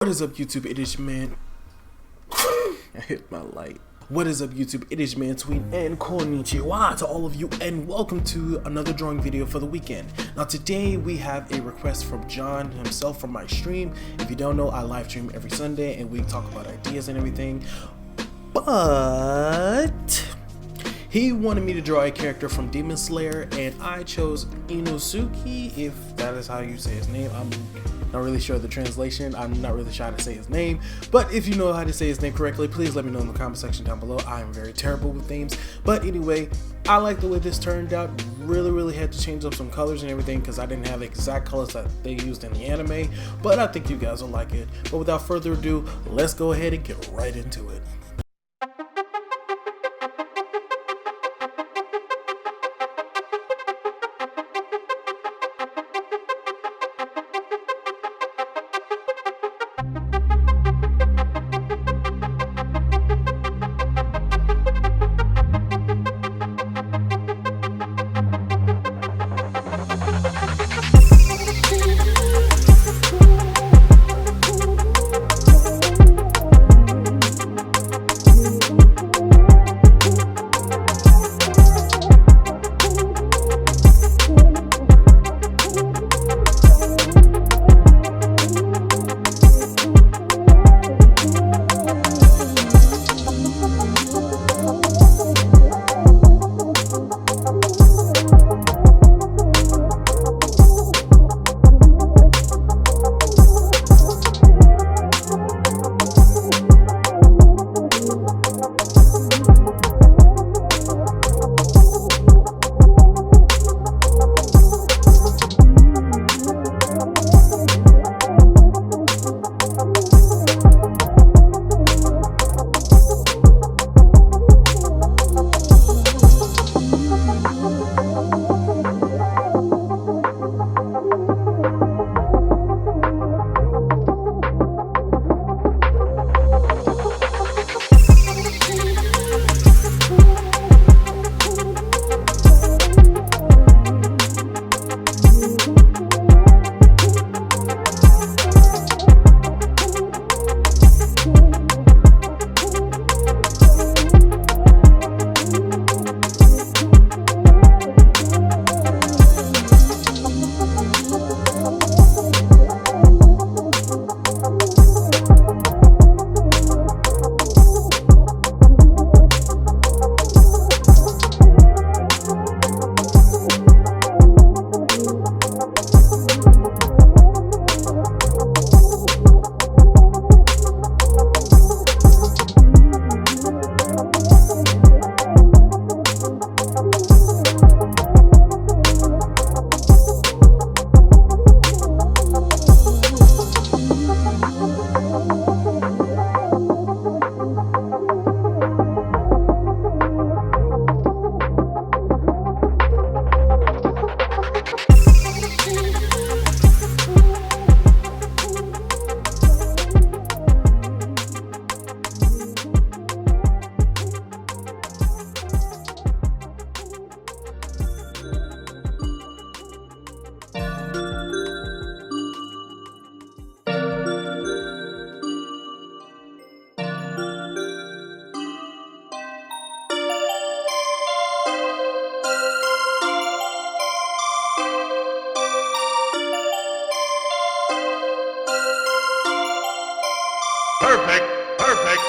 What is up, YouTube? It is your man. I hit my light. What is up, YouTube? It is your man Tween, and konnichiwa to all of you, and welcome to another drawing video for the weekend. Now today we have a request from John himself from my stream. If you don't know, I live stream every Sunday and we talk about ideas and everything. But he wanted me to draw a character from Demon Slayer, and I chose Inosuke, if that is how you say his name. I'm not really sure of the translation. I'm not really sure how to say his name, but if you know how to say his name correctly, please let me know in the comment section down below. I am very terrible with names, but anyway, I like the way this turned out. Really had to change up some colors and everything because I didn't have exact colors that they used in the anime, but I think you guys will like it. But without further ado, let's go ahead and get right into it. Perfect.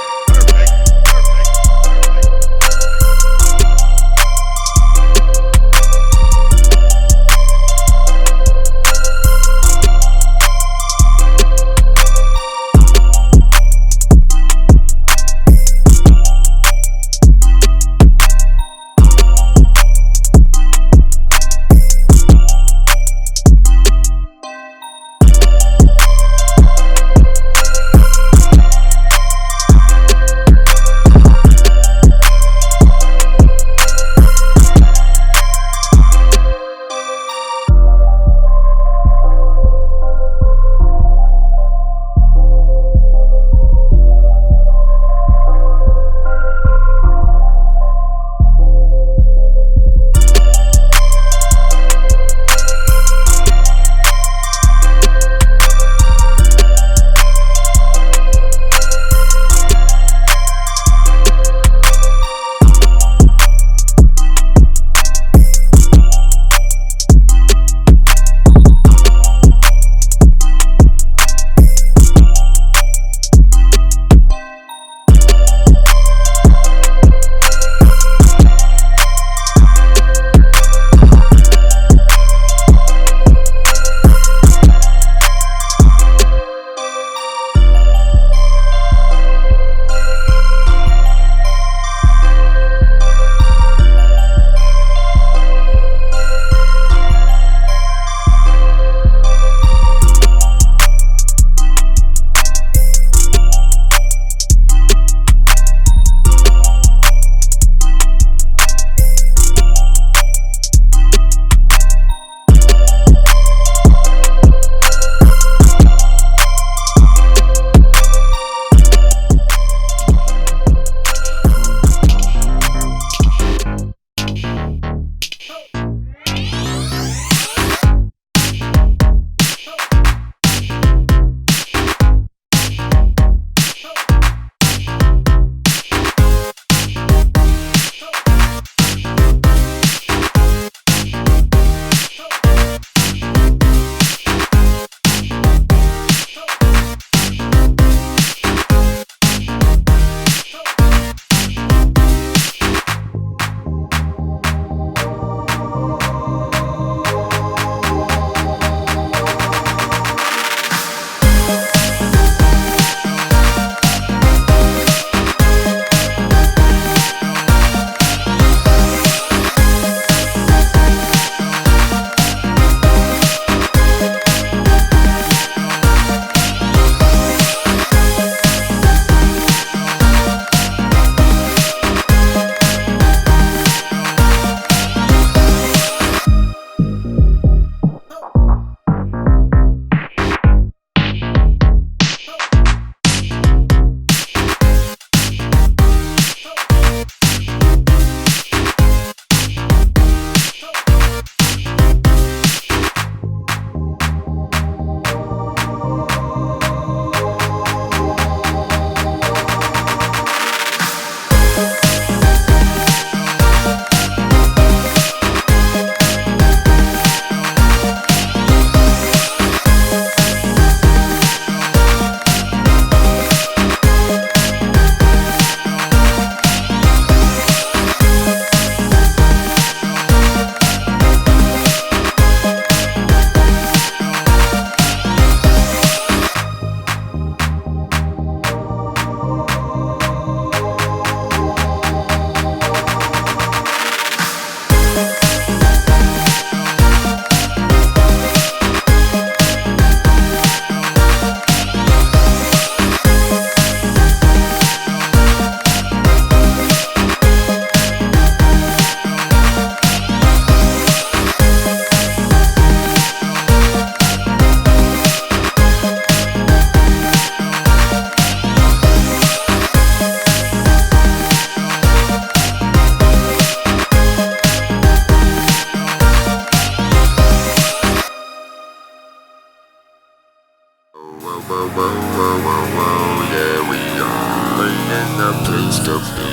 Whoa, there we go. In the place to be.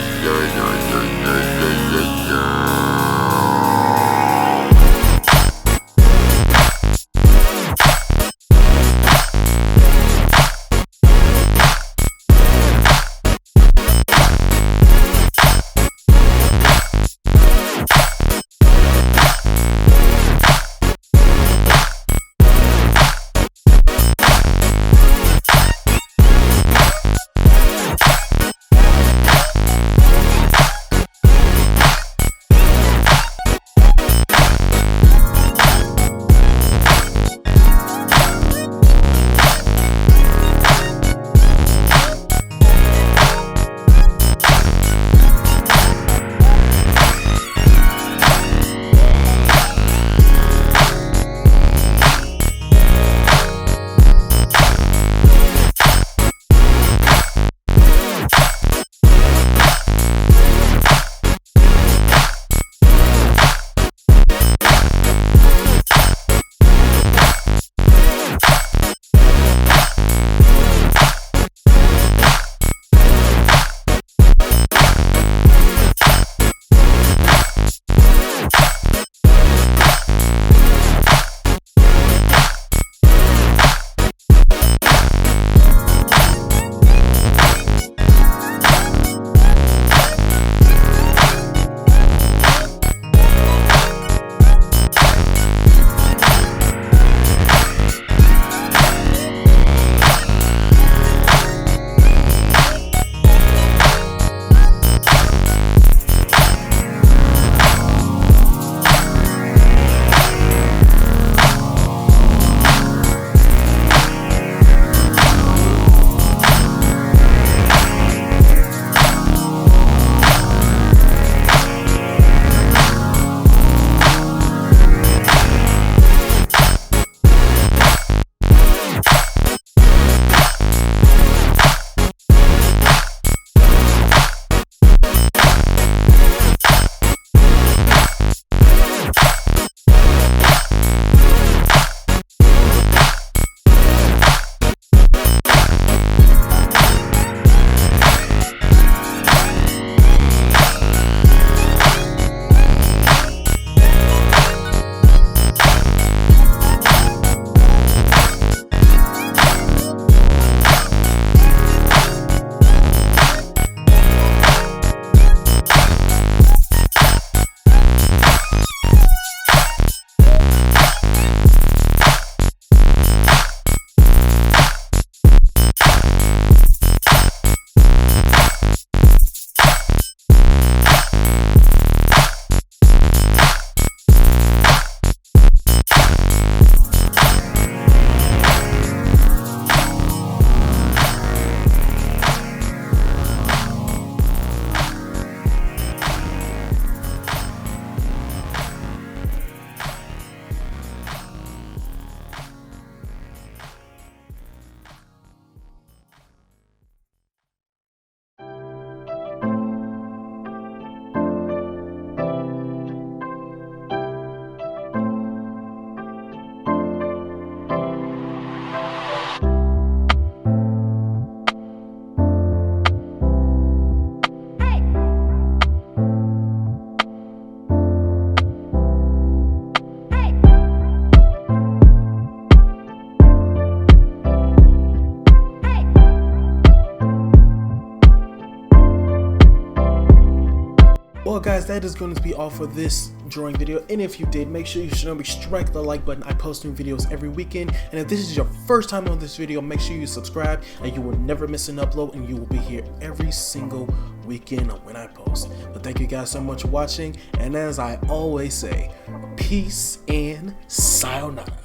Well guys, that is going to be all for this drawing video, and if you did, make sure you strike the like button. I post new videos every weekend, and if this is your first time on this video, make sure you subscribe and you will never miss an upload, and you will be here every single weekend when I post. But thank you guys so much for watching, and as I always say, peace and sayonara.